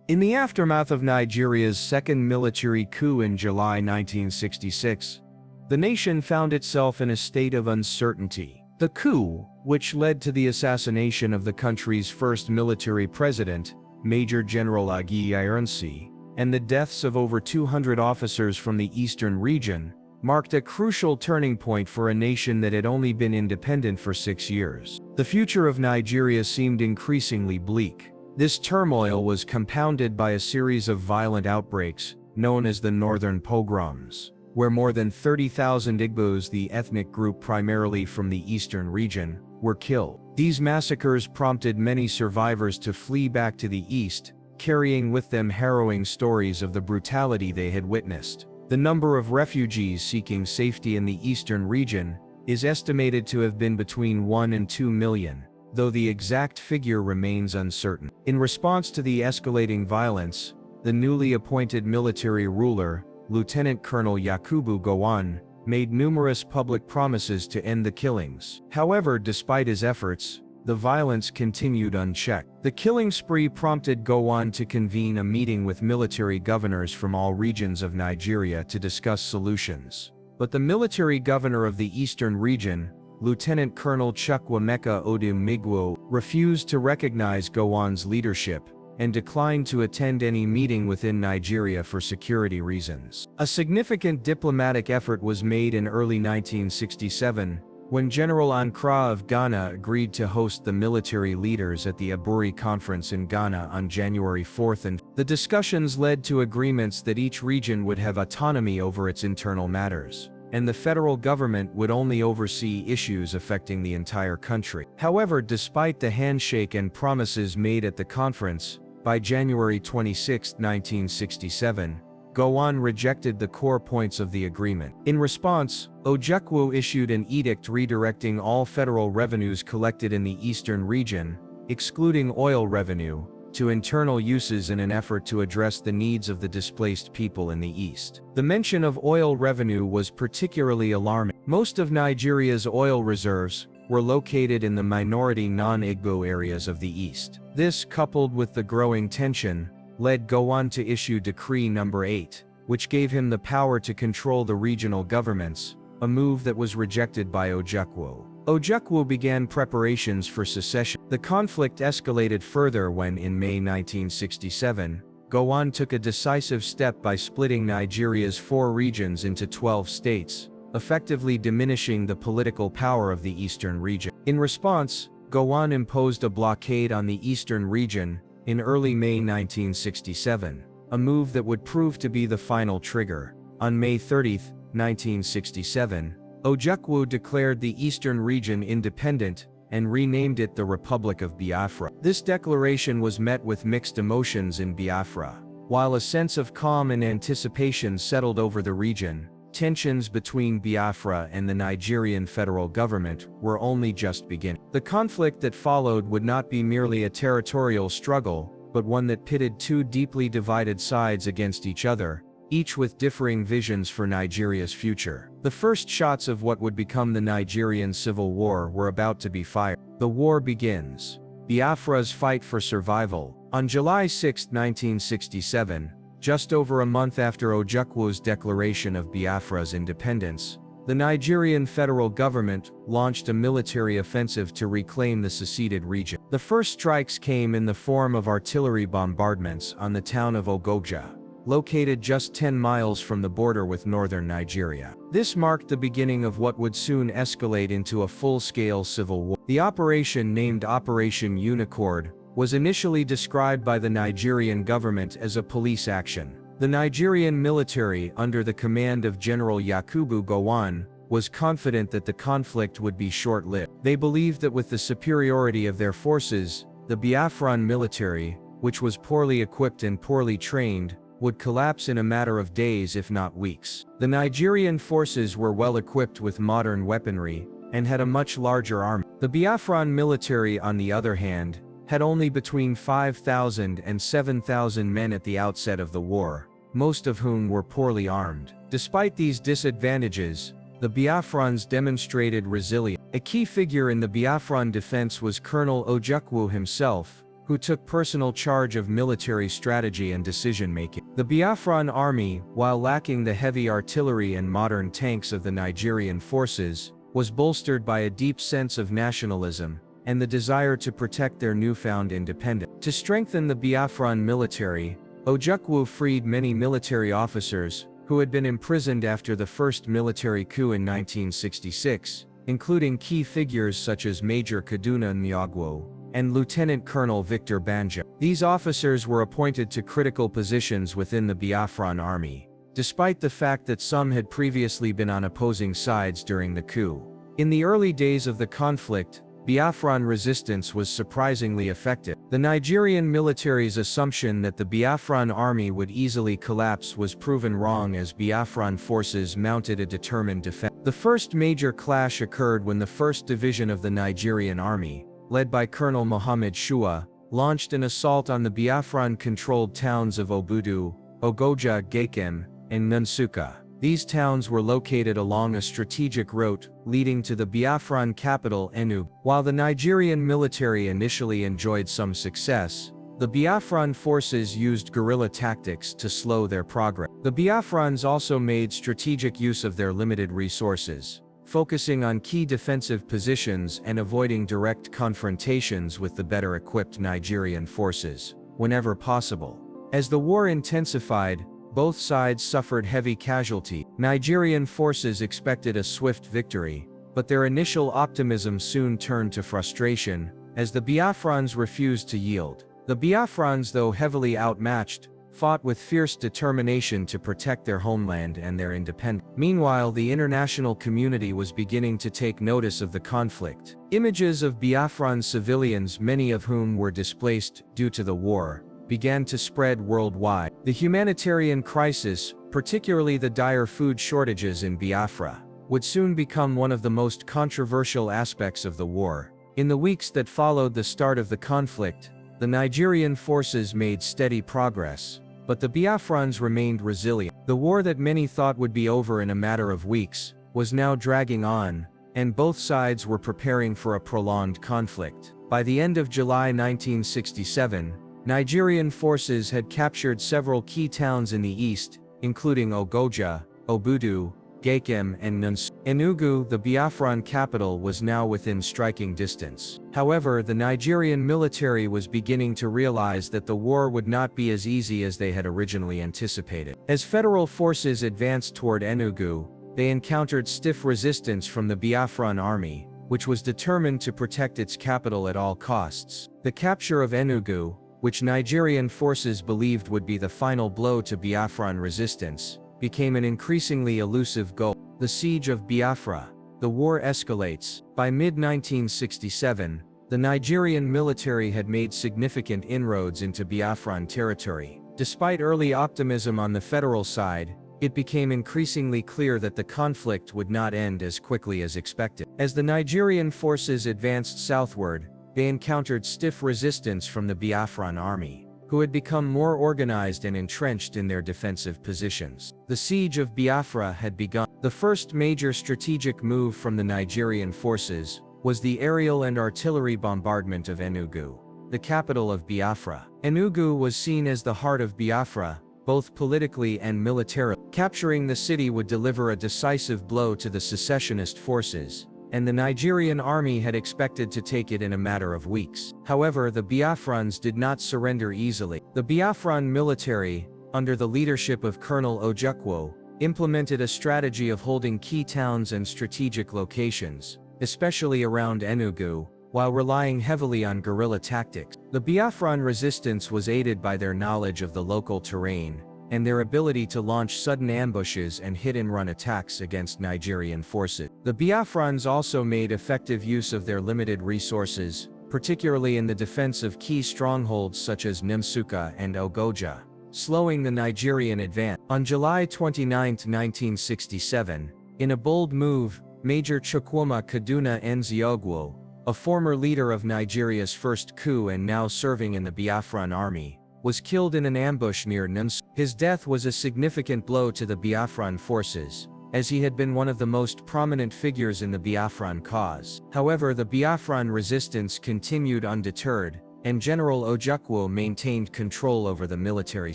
In the aftermath of Nigeria's second military coup in July 1966, the nation found itself in a state of uncertainty. The coup, which led to the assassination of the country's first military president, Major General Agi Ironsi, and the deaths of over 200 officers from the eastern region, marked a crucial turning point for a nation that had only been independent for 6 years. The future of Nigeria seemed increasingly bleak. This turmoil was compounded by a series of violent outbreaks, known as the Northern Pogroms, where more than 30,000 Igbos, the ethnic group primarily from the eastern region, were killed. These massacres prompted many survivors to flee back to the east, carrying with them harrowing stories of the brutality they had witnessed. The number of refugees seeking safety in the eastern region is estimated to have been between 1 and 2 million, though the exact figure remains uncertain. In response to the escalating violence, the newly appointed military ruler, Lieutenant Colonel Yakubu Gowon, made numerous public promises to end the killings. However, despite his efforts, the violence continued unchecked. The killing spree prompted Gowon to convene a meeting with military governors from all regions of Nigeria to discuss solutions. But the military governor of the eastern region, Lieutenant Colonel Chukwuemeka Odumigwo, refused to recognize Gowon's leadership and declined to attend any meeting within Nigeria for security reasons. A significant diplomatic effort was made in early 1967, when General Ankara of Ghana agreed to host the military leaders at the Aburi Conference in Ghana on January 4, and the discussions led to agreements that each region would have autonomy over its internal matters, and the federal government would only oversee issues affecting the entire country. However, despite the handshake and promises made at the conference, by January 26, 1967, Gowon rejected the core points of the agreement. In response, Ojukwu issued an edict redirecting all federal revenues collected in the eastern region, excluding oil revenue, to internal uses in an effort to address the needs of the displaced people in the east. The mention of oil revenue was particularly alarming. Most of Nigeria's oil reserves were located in the minority non-Igbo areas of the east. This, coupled with the growing tension, led Gowon to issue Decree No. 8, which gave him the power to control the regional governments, a move that was rejected by Ojukwu. Ojukwu began preparations for secession. The conflict escalated further when, in May 1967, Gowon took a decisive step by splitting Nigeria's 4 regions into 12 states, effectively diminishing the political power of the eastern region. In response, Gowon imposed a blockade on the eastern region in early May 1967, a move that would prove to be the final trigger. On May 30, 1967, Ojukwu declared the eastern region independent and renamed it the Republic of Biafra. This declaration was met with mixed emotions in Biafra. While a sense of calm and anticipation settled over the region, tensions between Biafra and the Nigerian federal government were only just beginning. The conflict that followed would not be merely a territorial struggle, but one that pitted 2 deeply divided sides against each other, each with differing visions for Nigeria's future. The first shots of what would become the Nigerian Civil War were about to be fired. The war begins. Biafra's fight for survival. On July 6, 1967, just over a month after Ojukwu's declaration of Biafra's independence, the Nigerian federal government launched a military offensive to reclaim the seceded region. The first strikes came in the form of artillery bombardments on the town of Ogogja, located just 10 miles from the border with northern Nigeria. This marked the beginning of what would soon escalate into a full-scale civil war. The operation, named Operation Unicord, was initially described by the Nigerian government as a police action. The Nigerian military, under the command of General Yakubu Gowon, was confident that the conflict would be short-lived. They believed that with the superiority of their forces, the Biafran military, which was poorly equipped and poorly trained, would collapse in a matter of days if not weeks. The Nigerian forces were well equipped with modern weaponry and had a much larger army. The Biafran military, on the other hand, had only between 5,000 and 7,000 men at the outset of the war, most of whom were poorly armed. Despite these disadvantages, the Biafrans demonstrated resilience. A key figure in the Biafran defense was Colonel Ojukwu himself, who took personal charge of military strategy and decision-making. The Biafran army, while lacking the heavy artillery and modern tanks of the Nigerian forces, was bolstered by a deep sense of nationalism and the desire to protect their newfound independence. To strengthen the Biafran military, Ojukwu freed many military officers who had been imprisoned after the first military coup in 1966, including key figures such as Major Kaduna Nyagwo and Lieutenant Colonel Victor Banja. These officers were appointed to critical positions within the Biafran army, despite the fact that some had previously been on opposing sides during the coup. In the early days of the conflict, Biafran resistance was surprisingly effective. The Nigerian military's assumption that the Biafran army would easily collapse was proven wrong as Biafran forces mounted a determined defense. The first major clash occurred when the 1st Division of the Nigerian army, led by Colonel Mohammed Shua, launched an assault on the Biafran-controlled towns of Obudu, Ogoja, Gekem, and Nsukka. These towns were located along a strategic route leading to the Biafran capital Enugu. While the Nigerian military initially enjoyed some success, the Biafran forces used guerrilla tactics to slow their progress. The Biafrans also made strategic use of their limited resources, focusing on key defensive positions and avoiding direct confrontations with the better-equipped Nigerian forces, whenever possible. As the war intensified, both sides suffered heavy casualties. Nigerian forces expected a swift victory, but their initial optimism soon turned to frustration, as the Biafrans refused to yield. The Biafrans, though heavily outmatched, fought with fierce determination to protect their homeland and their independence. Meanwhile, the international community was beginning to take notice of the conflict. Images of Biafran civilians, many of whom were displaced due to the war, began to spread worldwide. The humanitarian crisis, particularly the dire food shortages in Biafra, would soon become one of the most controversial aspects of the war. In the weeks that followed the start of the conflict, the Nigerian forces made steady progress, but the Biafrans remained resilient. The war that many thought would be over in a matter of weeks was now dragging on, and both sides were preparing for a prolonged conflict. By the end of July 1967, Nigerian forces had captured several key towns in the east, including Ogoja, Obudu, Gekem, and Nsukka. Enugu, the Biafran capital, was now within striking distance. However, the Nigerian military was beginning to realize that the war would not be as easy as they had originally anticipated. As federal forces advanced toward Enugu, they encountered stiff resistance from the Biafran army, which was determined to protect its capital at all costs. The capture of Enugu, which Nigerian forces believed would be the final blow to Biafran resistance, became an increasingly elusive goal. The Siege of Biafra. The war escalates. By mid-1967, the Nigerian military had made significant inroads into Biafran territory. Despite early optimism on the federal side, it became increasingly clear that the conflict would not end as quickly as expected. As the Nigerian forces advanced southward, they encountered stiff resistance from the Biafran army, who had become more organized and entrenched in their defensive positions. The Siege of Biafra had begun. The first major strategic move from the Nigerian forces was the aerial and artillery bombardment of Enugu, the capital of Biafra. Enugu was seen as the heart of Biafra, both politically and militarily. Capturing the city would deliver a decisive blow to the secessionist forces, and the Nigerian army had expected to take it in a matter of weeks. However, the Biafrans did not surrender easily. The Biafran military, under the leadership of Colonel Ojukwu, implemented a strategy of holding key towns and strategic locations, especially around Enugu, while relying heavily on guerrilla tactics. The Biafran resistance was aided by their knowledge of the local terrain, and their ability to launch sudden ambushes and hit-and-run attacks against Nigerian forces. The Biafrans also made effective use of their limited resources, particularly in the defense of key strongholds such as Nsukka and Ogoja, slowing the Nigerian advance. On July 29, 1967, in a bold move, Major Chukwuma Kaduna Nziogwu, a former leader of Nigeria's first coup and now serving in the Biafran army, was killed in an ambush near Nsukka. His death was a significant blow to the Biafran forces, as he had been one of the most prominent figures in the Biafran cause. However, the Biafran resistance continued undeterred, and General Ojukwu maintained control over the military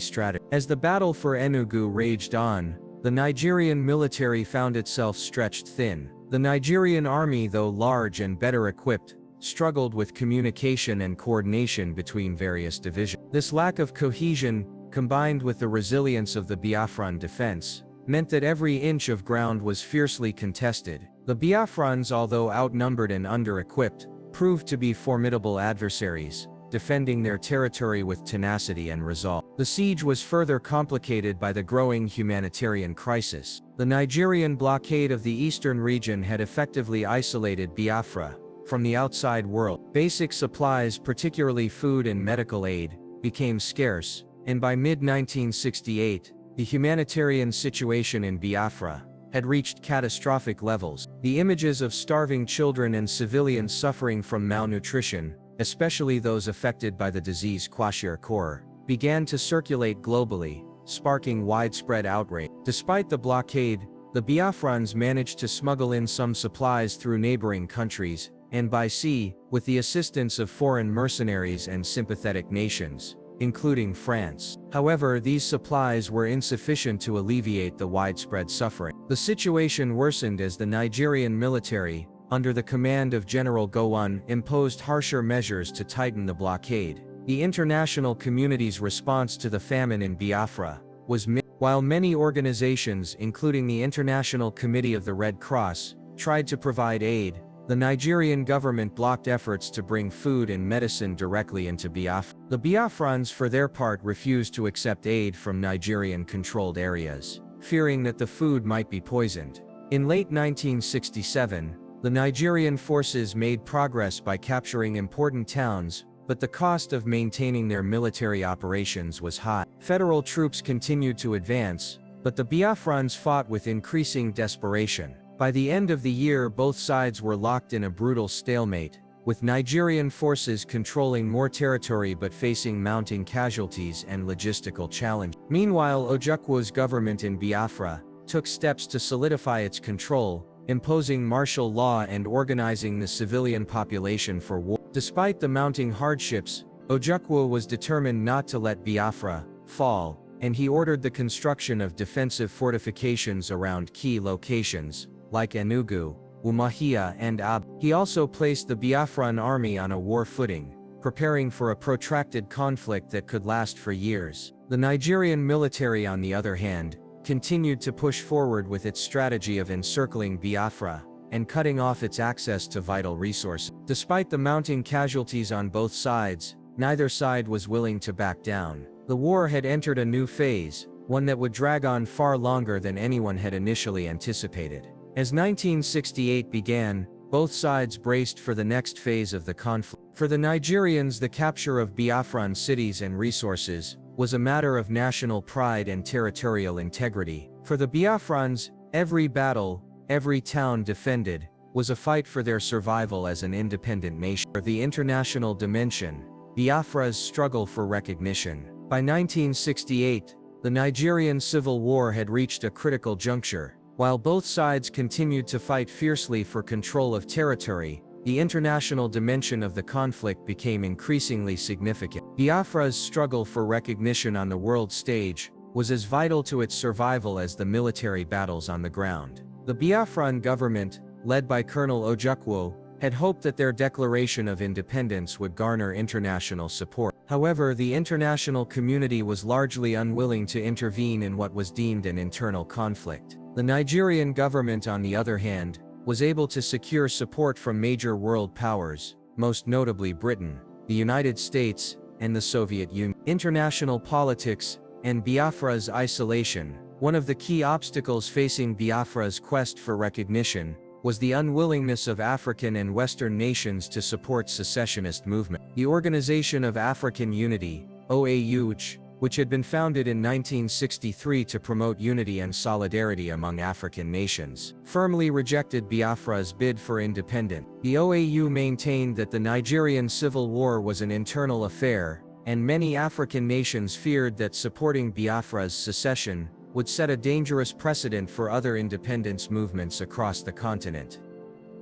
strategy. As the battle for Enugu raged on, the Nigerian military found itself stretched thin. The Nigerian army, though large and better equipped, struggled with communication and coordination between various divisions. This lack of cohesion, combined with the resilience of the Biafran defense, meant that every inch of ground was fiercely contested. The Biafrans, although outnumbered and under-equipped, proved to be formidable adversaries, defending their territory with tenacity and resolve. The siege was further complicated by the growing humanitarian crisis. The Nigerian blockade of the eastern region had effectively isolated Biafra from the outside world. Basic supplies, particularly food and medical aid, became scarce, and by mid-1968, the humanitarian situation in Biafra had reached catastrophic levels. The images of starving children and civilians suffering from malnutrition, especially those affected by the disease kwashiorkor, began to circulate globally, sparking widespread outrage. Despite the blockade, the Biafrans managed to smuggle in some supplies through neighboring countries, and by sea, with the assistance of foreign mercenaries and sympathetic nations, including France. However, these supplies were insufficient to alleviate the widespread suffering. The situation worsened as the Nigerian military, under the command of General Gowon, imposed harsher measures to tighten the blockade. The international community's response to the famine in Biafra was mixed. While many organizations, including the International Committee of the Red Cross, tried to provide aid, the Nigerian government blocked efforts to bring food and medicine directly into Biafra. The Biafrans, for their part, refused to accept aid from Nigerian-controlled areas, fearing that the food might be poisoned. In late 1967, the Nigerian forces made progress by capturing important towns, but the cost of maintaining their military operations was high. Federal troops continued to advance, but the Biafrans fought with increasing desperation. By the end of the year, both sides were locked in a brutal stalemate, with Nigerian forces controlling more territory but facing mounting casualties and logistical challenges. Meanwhile, Ojukwu's government in Biafra took steps to solidify its control, imposing martial law and organizing the civilian population for war. Despite the mounting hardships, Ojukwu was determined not to let Biafra fall, and he ordered the construction of defensive fortifications around key locations, like Enugu, Umuahia and Aba. He also placed the Biafran army on a war footing, preparing for a protracted conflict that could last for years. The Nigerian military, on the other hand, continued to push forward with its strategy of encircling Biafra and cutting off its access to vital resources. Despite the mounting casualties on both sides, neither side was willing to back down. The war had entered a new phase, one that would drag on far longer than anyone had initially anticipated. As 1968 began, both sides braced for the next phase of the conflict. For the Nigerians, the capture of Biafran cities and resources was a matter of national pride and territorial integrity. For the Biafrans, every battle, every town defended, was a fight for their survival as an independent nation. For the international dimension, Biafra's struggle for recognition. By 1968, the Nigerian Civil War had reached a critical juncture. While both sides continued to fight fiercely for control of territory, the international dimension of the conflict became increasingly significant. Biafra's struggle for recognition on the world stage was as vital to its survival as the military battles on the ground. The Biafran government, led by Colonel Ojukwu, had hoped that their declaration of independence would garner international support. However, the international community was largely unwilling to intervene in what was deemed an internal conflict. The Nigerian government, on the other hand, was able to secure support from major world powers, most notably Britain, the United States, and the Soviet Union. International politics and Biafra's isolation. One of the key obstacles facing Biafra's quest for recognition was the unwillingness of African and Western nations to support secessionist movement. The Organization of African Unity, OAU, which had been founded in 1963 to promote unity and solidarity among African nations, firmly rejected Biafra's bid for independence. The OAU maintained that the Nigerian Civil War was an internal affair, and many African nations feared that supporting Biafra's secession would set a dangerous precedent for other independence movements across the continent.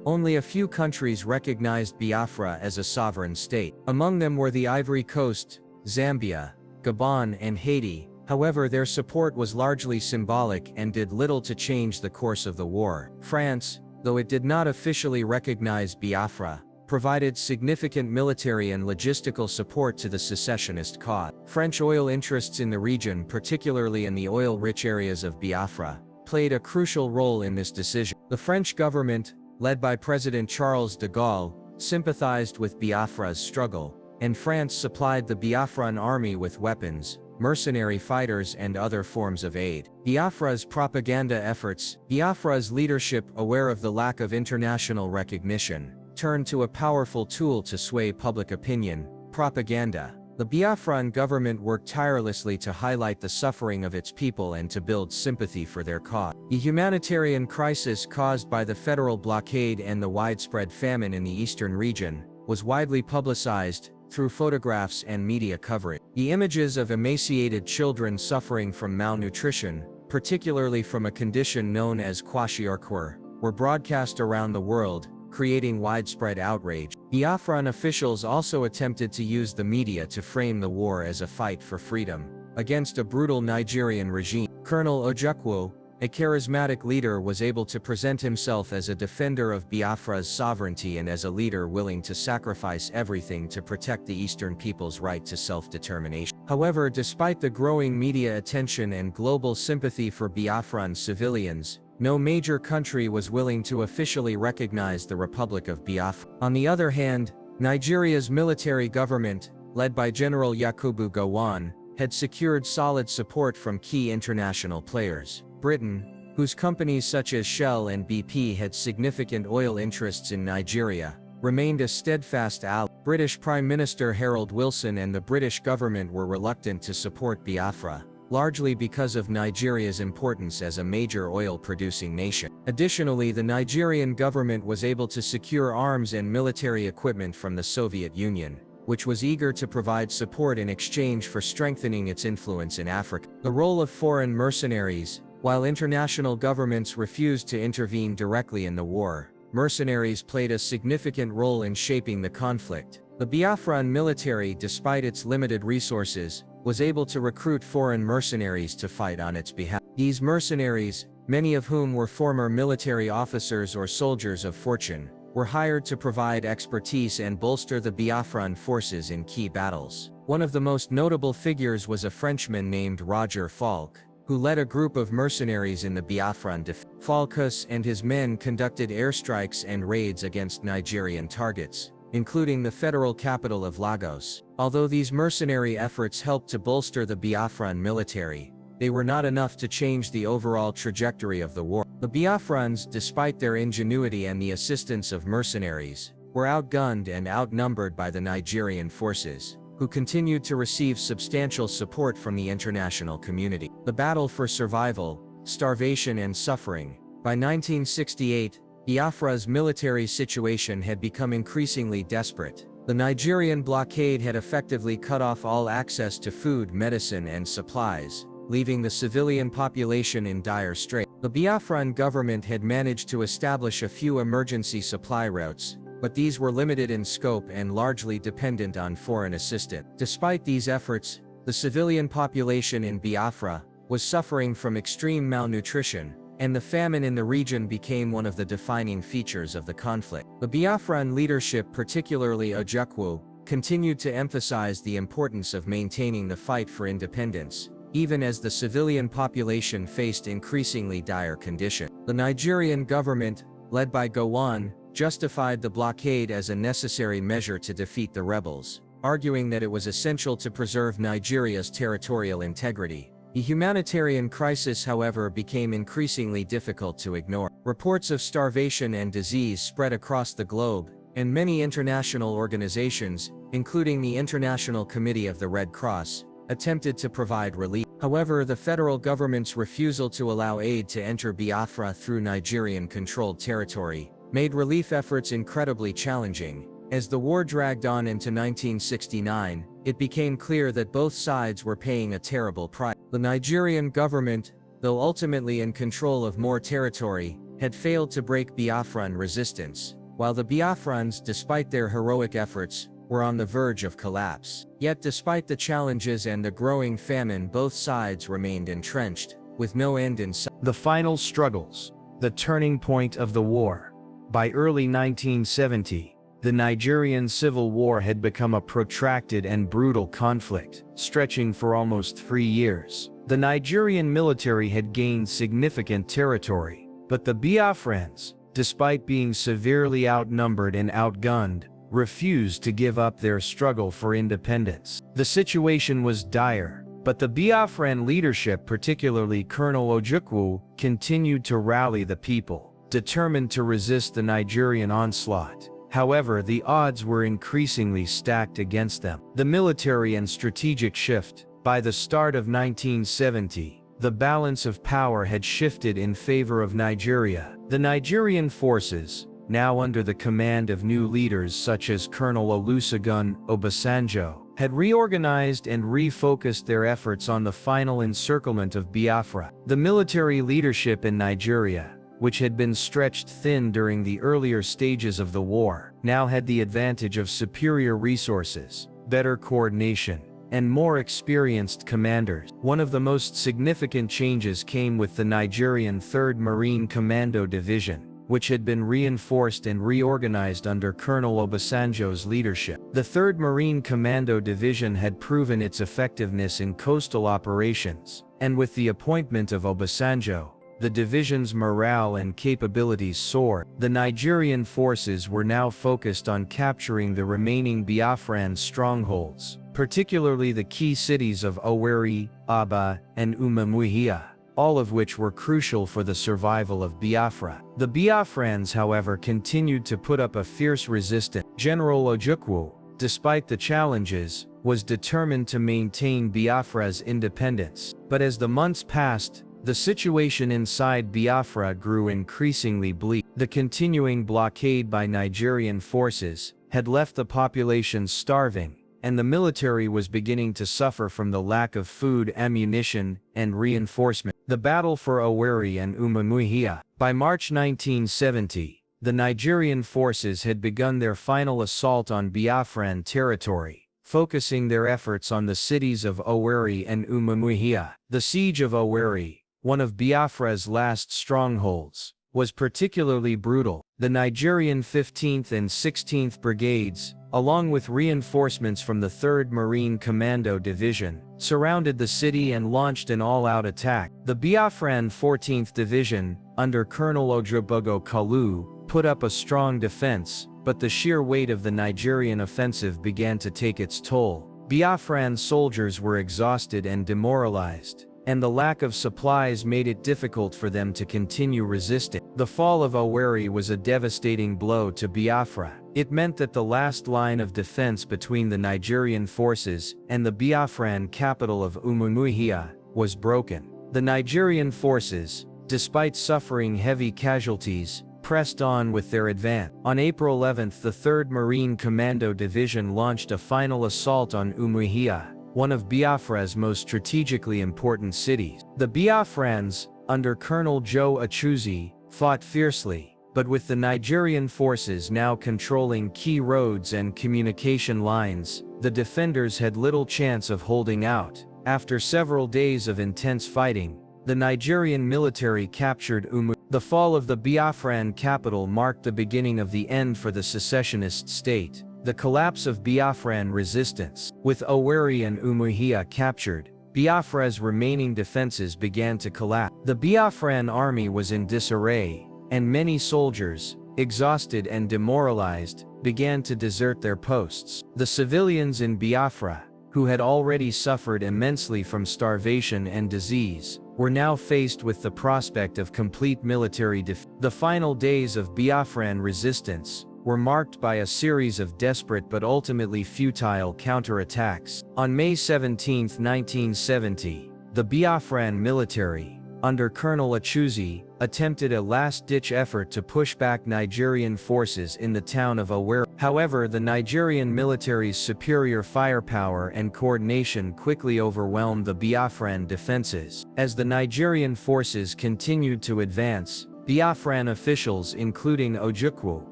Only a few countries recognized Biafra as a sovereign state. Among them were the Ivory Coast, Zambia, Gabon, and Haiti. However, their support was largely symbolic and did little to change the course of the war. France, though it did not officially recognize Biafra, provided significant military and logistical support to the secessionist cause. French oil interests in the region, particularly in the oil-rich areas of Biafra, played a crucial role in this decision. The French government, led by President Charles de Gaulle, sympathized with Biafra's struggle, and France supplied the Biafran army with weapons, mercenary fighters, and other forms of aid. Biafra's propaganda efforts. Biafra's leadership, aware of the lack of international recognition, turned to a powerful tool to sway public opinion: propaganda. The Biafran government worked tirelessly to highlight the suffering of its people and to build sympathy for their cause. The humanitarian crisis caused by the federal blockade and the widespread famine in the eastern region was widely publicized through photographs and media coverage. The images of emaciated children suffering from malnutrition, particularly from a condition known as kwashiorkor, were broadcast around the world, creating widespread outrage. Biafran officials also attempted to use the media to frame the war as a fight for freedom against a brutal Nigerian regime. Colonel Ojukwu, a charismatic leader, was able to present himself as a defender of Biafra's sovereignty and as a leader willing to sacrifice everything to protect the Eastern people's right to self-determination. However, despite the growing media attention and global sympathy for Biafran civilians, no major country was willing to officially recognize the Republic of Biafra. On the other hand, Nigeria's military government, led by General Yakubu Gowon, had secured solid support from key international players. Britain, whose companies such as Shell and BP had significant oil interests in Nigeria, remained a steadfast ally. British Prime Minister Harold Wilson and the British government were reluctant to support Biafra, largely because of Nigeria's importance as a major oil-producing nation. Additionally, the Nigerian government was able to secure arms and military equipment from the Soviet Union, which was eager to provide support in exchange for strengthening its influence in Africa. The role of foreign mercenaries. While international governments refused to intervene directly in the war, mercenaries played a significant role in shaping the conflict. The Biafran military, despite its limited resources, was able to recruit foreign mercenaries to fight on its behalf. These mercenaries, many of whom were former military officers or soldiers of fortune, were hired to provide expertise and bolster the Biafran forces in key battles. One of the most notable figures was a Frenchman named Roger Falk, who led a group of mercenaries in the Biafran defense. Falkus and his men conducted airstrikes and raids against Nigerian targets, including the federal capital of Lagos. Although these mercenary efforts helped to bolster the Biafran military, they were not enough to change the overall trajectory of the war. The Biafrans, despite their ingenuity and the assistance of mercenaries, were outgunned and outnumbered by the Nigerian forces, who continued to receive substantial support from the international community. The battle for survival, starvation, and suffering. By 1968, Biafra's military situation had become increasingly desperate. The Nigerian blockade had effectively cut off all access to food, medicine, and supplies, leaving the civilian population in dire straits. The Biafran government had managed to establish a few emergency supply routes, but these were limited in scope and largely dependent on foreign assistance. Despite these efforts, the civilian population in Biafra was suffering from extreme malnutrition, and the famine in the region became one of the defining features of the conflict. The Biafran leadership, particularly Ojukwu, continued to emphasize the importance of maintaining the fight for independence, even as the civilian population faced increasingly dire conditions. The Nigerian government, led by Gowon, justified the blockade as a necessary measure to defeat the rebels, arguing that it was essential to preserve Nigeria's territorial integrity. The humanitarian crisis, however, became increasingly difficult to ignore. Reports of starvation and disease spread across the globe, and many international organizations, including the International Committee of the Red Cross, attempted to provide relief. However, the federal government's refusal to allow aid to enter Biafra through Nigerian-controlled territory made relief efforts incredibly challenging. As the war dragged on into 1969, it became clear that both sides were paying a terrible price. The Nigerian government, though ultimately in control of more territory, had failed to break Biafran resistance, while the Biafrans, despite their heroic efforts, were on the verge of collapse. Yet despite the challenges and the growing famine, both sides remained entrenched, with no end in sight. The final struggles, the turning point of the war. By early 1970, the Nigerian Civil War had become a protracted and brutal conflict, stretching for almost 3 years. The Nigerian military had gained significant territory, but the Biafrans, despite being severely outnumbered and outgunned, refused to give up their struggle for independence. The situation was dire, but the Biafran leadership, particularly Colonel Ojukwu, continued to rally the people, determined to resist the Nigerian onslaught. However, the odds were increasingly stacked against them. The military and strategic shift. By the start of 1970, the balance of power had shifted in favor of Nigeria. The Nigerian forces, now under the command of new leaders such as Colonel Olusegun Obasanjo, had reorganized and refocused their efforts on the final encirclement of Biafra. The military leadership in Nigeria, which had been stretched thin during the earlier stages of the war, now had the advantage of superior resources, better coordination, and more experienced commanders. One of the most significant changes came with the Nigerian 3rd Marine Commando Division, which had been reinforced and reorganized under Colonel Obasanjo's leadership. The 3rd Marine Commando Division had proven its effectiveness in coastal operations, and with the appointment of Obasanjo, the division's morale and capabilities soared. The Nigerian forces were now focused on capturing the remaining Biafran strongholds, particularly the key cities of Owerri, Aba, and Umuahia, all of which were crucial for the survival of Biafra. The Biafrans, however, continued to put up a fierce resistance. General Ojukwu, despite the challenges, was determined to maintain Biafra's independence. But as the months passed, the situation inside Biafra grew increasingly bleak. The continuing blockade by Nigerian forces had left the population starving, and the military was beginning to suffer from the lack of food, ammunition, and reinforcement. The battle for Owerri and Umuahia. By March 1970, the Nigerian forces had begun their final assault on Biafran territory, focusing their efforts on the cities of Owerri and Umuahia. The siege of Owerri, one of Biafra's last strongholds, was particularly brutal. The Nigerian 15th and 16th Brigades, along with reinforcements from the 3rd Marine Commando Division, surrounded the city and launched an all-out attack. The Biafran 14th Division, under Colonel Ojubogo Kalu, put up a strong defense, but the sheer weight of the Nigerian offensive began to take its toll. Biafran soldiers were exhausted and demoralized, and the lack of supplies made it difficult for them to continue resisting. The fall of Owerri was a devastating blow to Biafra. It meant that the last line of defense between the Nigerian forces and the Biafran capital of Umuahia was broken. The Nigerian forces, despite suffering heavy casualties, pressed on with their advance. On April 11, the 3rd Marine Commando Division launched a final assault on Umuahia, one of Biafra's most strategically important cities. The Biafrans, under Colonel Joe Achuzi, fought fiercely, but with the Nigerian forces now controlling key roads and communication lines, the defenders had little chance of holding out. After several days of intense fighting, the Nigerian military captured Umuahia. The fall of the Biafran capital marked the beginning of the end for the secessionist state. The collapse of Biafran resistance. With Owerri and Umuahia captured, Biafra's remaining defenses began to collapse. The Biafran army was in disarray, and many soldiers, exhausted and demoralized, began to desert their posts. The civilians in Biafra, who had already suffered immensely from starvation and disease, were now faced with the prospect of complete military defeat. The final days of Biafran resistance were marked by a series of desperate but ultimately futile counterattacks. On May 17, 1970, the Biafran military, under Colonel Achuzi, attempted a last-ditch effort to push back Nigerian forces in the town of Owerri. However, the Nigerian military's superior firepower and coordination quickly overwhelmed the Biafran defenses. As the Nigerian forces continued to advance, Biafran officials, including Ojukwu,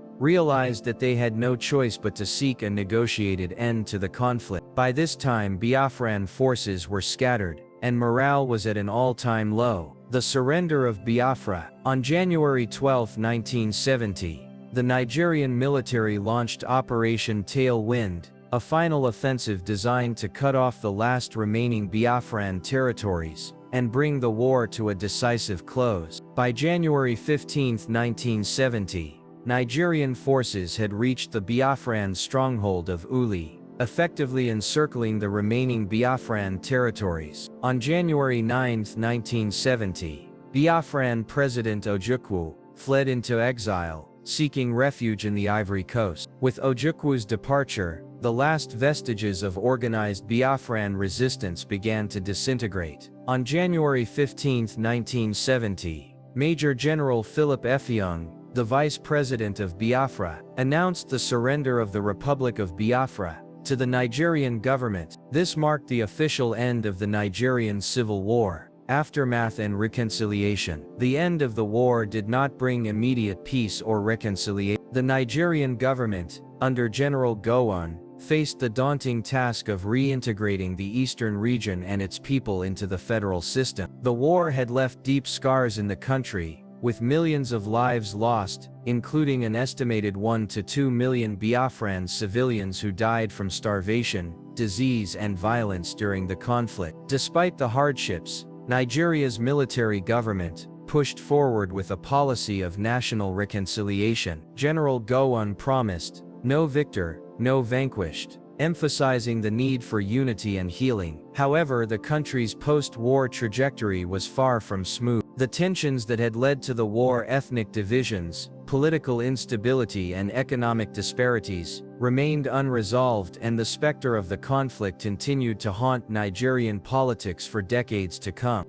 realized that they had no choice but to seek a negotiated end to the conflict. By this time, Biafran forces were scattered, and morale was at an all-time low. The surrender of Biafra. On January 12, 1970, the Nigerian military launched Operation Tailwind, a final offensive designed to cut off the last remaining Biafran territories and bring the war to a decisive close. By January 15, 1970, Nigerian forces had reached the Biafran stronghold of Uli, effectively encircling the remaining Biafran territories. On January 9, 1970, Biafran President Ojukwu fled into exile, seeking refuge in the Ivory Coast. With Ojukwu's departure, the last vestiges of organized Biafran resistance began to disintegrate. On January 15, 1970, Major General Philip Effiong, the Vice President of Biafra, announced the surrender of the Republic of Biafra to the Nigerian government. This marked the official end of the Nigerian Civil War. Aftermath and reconciliation. The end of the war did not bring immediate peace or reconciliation. The Nigerian government, under General Gowon, faced the daunting task of reintegrating the eastern region and its people into the federal system. The war had left deep scars in the country, with millions of lives lost, including an estimated 1 to 2 million Biafran civilians who died from starvation, disease and violence during the conflict. Despite the hardships, Nigeria's military government pushed forward with a policy of national reconciliation. General Gowon promised, "No victor, no vanquished," emphasizing the need for unity and healing. However, the country's post-war trajectory was far from smooth. The tensions that had led to the war, ethnic divisions, political instability and economic disparities, remained unresolved, and the specter of the conflict continued to haunt Nigerian politics for decades to come.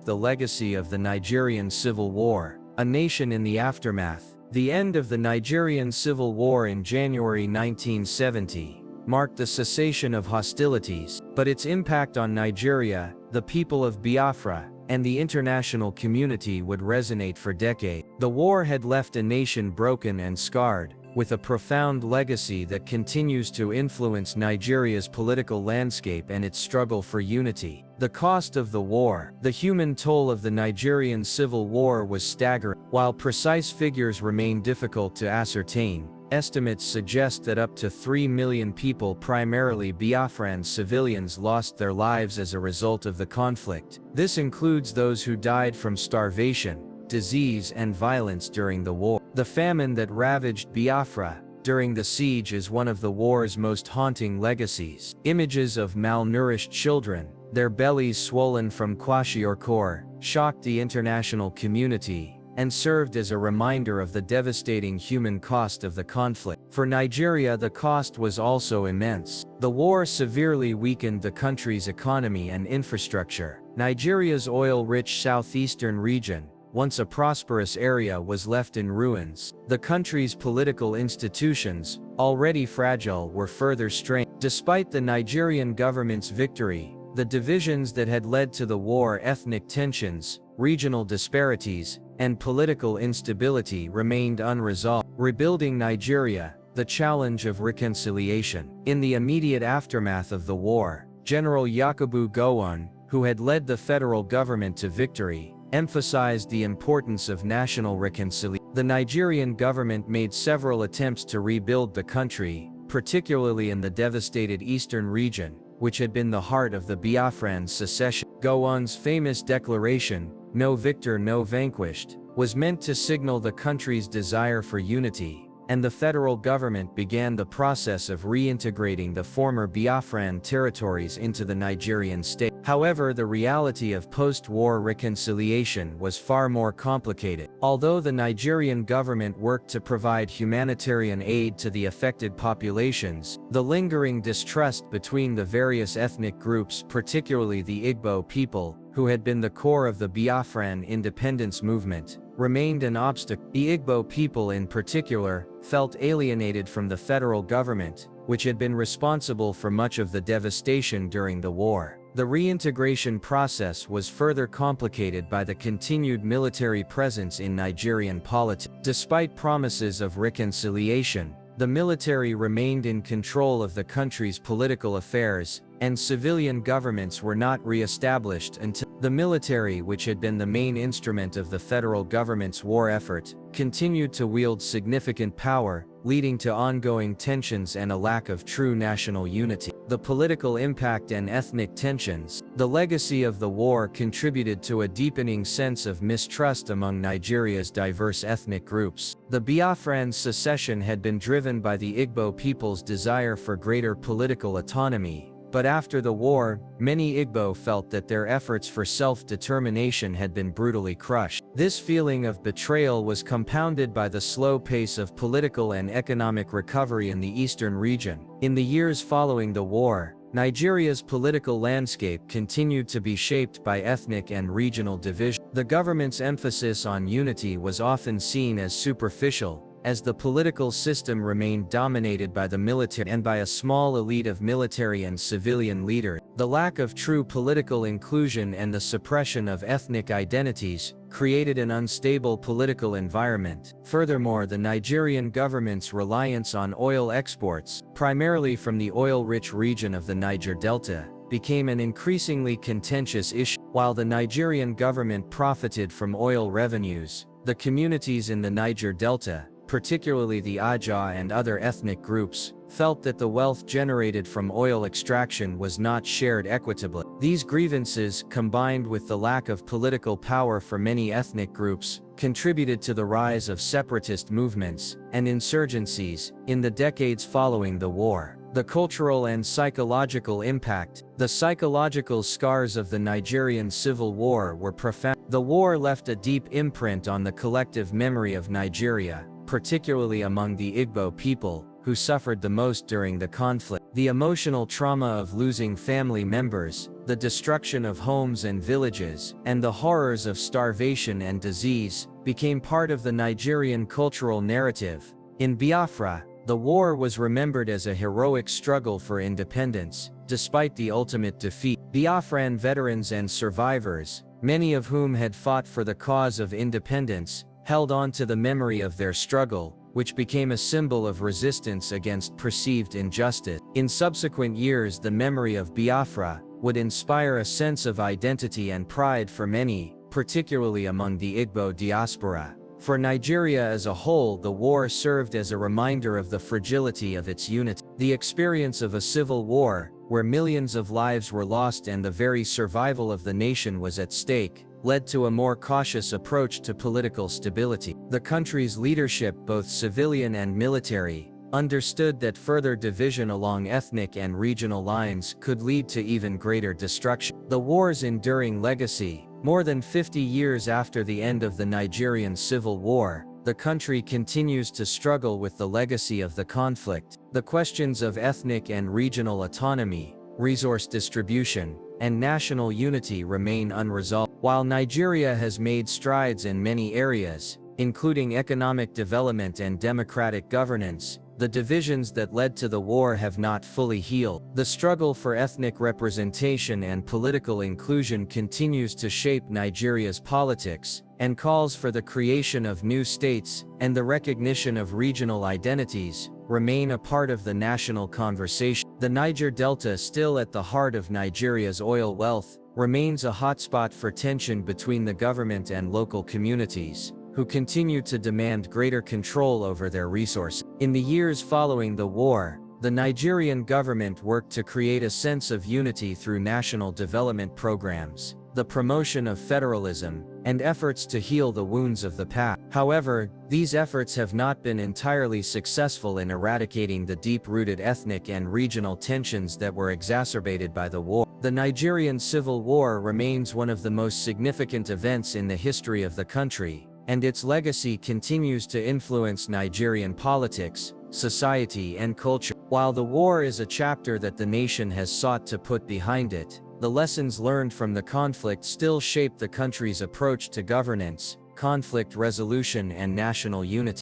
The legacy of the Nigerian Civil War. A nation in the aftermath. The end of the Nigerian Civil War in January 1970 marked the cessation of hostilities, but its impact on Nigeria, the people of Biafra, and the international community would resonate for decades. The war had left a nation broken and scarred, with a profound legacy that continues to influence Nigeria's political landscape and its struggle for unity. The cost of the war. The human toll of the Nigerian Civil War was staggering. While precise figures remain difficult to ascertain, estimates suggest that up to 3 million people, primarily Biafran civilians, lost their lives as a result of the conflict. This includes those who died from starvation, disease and violence during the war. The famine that ravaged Biafra during the siege is one of the war's most haunting legacies. Images of malnourished children, their bellies swollen from kwashiorkor, shocked the international community and served as a reminder of the devastating human cost of the conflict. For Nigeria, the cost was also immense. The war severely weakened the country's economy and infrastructure. Nigeria's oil-rich southeastern region, once a prosperous area, was left in ruins. The country's political institutions, already fragile, were further strained. Despite the Nigerian government's victory, the divisions that had led to the war, ethnic tensions, regional disparities, and political instability remained unresolved. Rebuilding Nigeria, the challenge of reconciliation. In the immediate aftermath of the war, General Yakubu Gowon, who had led the federal government to victory, emphasized the importance of national reconciliation. The Nigerian government made several attempts to rebuild the country, particularly in the devastated eastern region, which had been the heart of the Biafran secession. Gowon's famous declaration, "No victor, no vanquished," was meant to signal the country's desire for unity, and the federal government began the process of reintegrating the former Biafran territories into the Nigerian state. However, the reality of post-war reconciliation was far more complicated. Although the Nigerian government worked to provide humanitarian aid to the affected populations, the lingering distrust between the various ethnic groups, particularly the Igbo people, who had been the core of the Biafran independence movement, remained an obstacle. The Igbo people in particular felt alienated from the federal government, which had been responsible for much of the devastation during the war. The reintegration process was further complicated by the continued military presence in Nigerian politics. Despite promises of reconciliation, the military remained in control of the country's political affairs, and civilian governments were not re-established until the military, which had been the main instrument of the federal government's war effort, continued to wield significant power, leading to ongoing tensions and a lack of true national unity. The political impact and ethnic tensions. The legacy of the war contributed to a deepening sense of mistrust among Nigeria's diverse ethnic groups. The Biafran secession had been driven by the Igbo people's desire for greater political autonomy, but after the war, many Igbo felt that their efforts for self-determination had been brutally crushed. This feeling of betrayal was compounded by the slow pace of political and economic recovery in the eastern region. In the years following the war, Nigeria's political landscape continued to be shaped by ethnic and regional division. The government's emphasis on unity was often seen as superficial, as the political system remained dominated by the military and by a small elite of military and civilian leaders. The lack of true political inclusion and the suppression of ethnic identities created an unstable political environment. Furthermore, the Nigerian government's reliance on oil exports, primarily from the oil-rich region of the Niger Delta, became an increasingly contentious issue. While the Nigerian government profited from oil revenues, the communities in the Niger Delta, particularly the Aja and other ethnic groups, felt that the wealth generated from oil extraction was not shared equitably. These grievances, combined with the lack of political power for many ethnic groups, contributed to the rise of separatist movements and insurgencies in the decades following the war. The cultural and psychological impact. The psychological scars of the Nigerian Civil War were profound. The war left a deep imprint on the collective memory of Nigeria, particularly among the Igbo people, who suffered the most during the conflict. The emotional trauma of losing family members, the destruction of homes and villages, and the horrors of starvation and disease, became part of the Nigerian cultural narrative. In Biafra, the war was remembered as a heroic struggle for independence, despite the ultimate defeat. Biafran veterans and survivors, many of whom had fought for the cause of independence, held on to the memory of their struggle, which became a symbol of resistance against perceived injustice. In subsequent years, the memory of Biafra would inspire a sense of identity and pride for many, particularly among the Igbo diaspora. For Nigeria as a whole, the war served as a reminder of the fragility of its unity. The experience of a civil war, where millions of lives were lost and the very survival of the nation was at stake, led to a more cautious approach to political stability. The country's leadership, both civilian and military, understood that further division along ethnic and regional lines could lead to even greater destruction. The war's enduring legacy. More than 50 years after the end of the Nigerian Civil War, the country continues to struggle with the legacy of the conflict. The questions of ethnic and regional autonomy, resource distribution, and national unity remain unresolved. While Nigeria has made strides in many areas, including economic development and democratic governance, the divisions that led to the war have not fully healed. The struggle for ethnic representation and political inclusion continues to shape Nigeria's politics, and calls for the creation of new states and the recognition of regional identities remain a part of the national conversation. The Niger Delta, still at the heart of Nigeria's oil wealth, remains a hotspot for tension between the government and local communities, who continue to demand greater control over their resources. In the years following the war, the Nigerian government worked to create a sense of unity through national development programs, the promotion of federalism, and efforts to heal the wounds of the past. However, these efforts have not been entirely successful in eradicating the deep-rooted ethnic and regional tensions that were exacerbated by the war. The Nigerian Civil War remains one of the most significant events in the history of the country, and its legacy continues to influence Nigerian politics, society, and culture. While the war is a chapter that the nation has sought to put behind it, the lessons learned from the conflict still shape the country's approach to governance, conflict resolution, and national unity.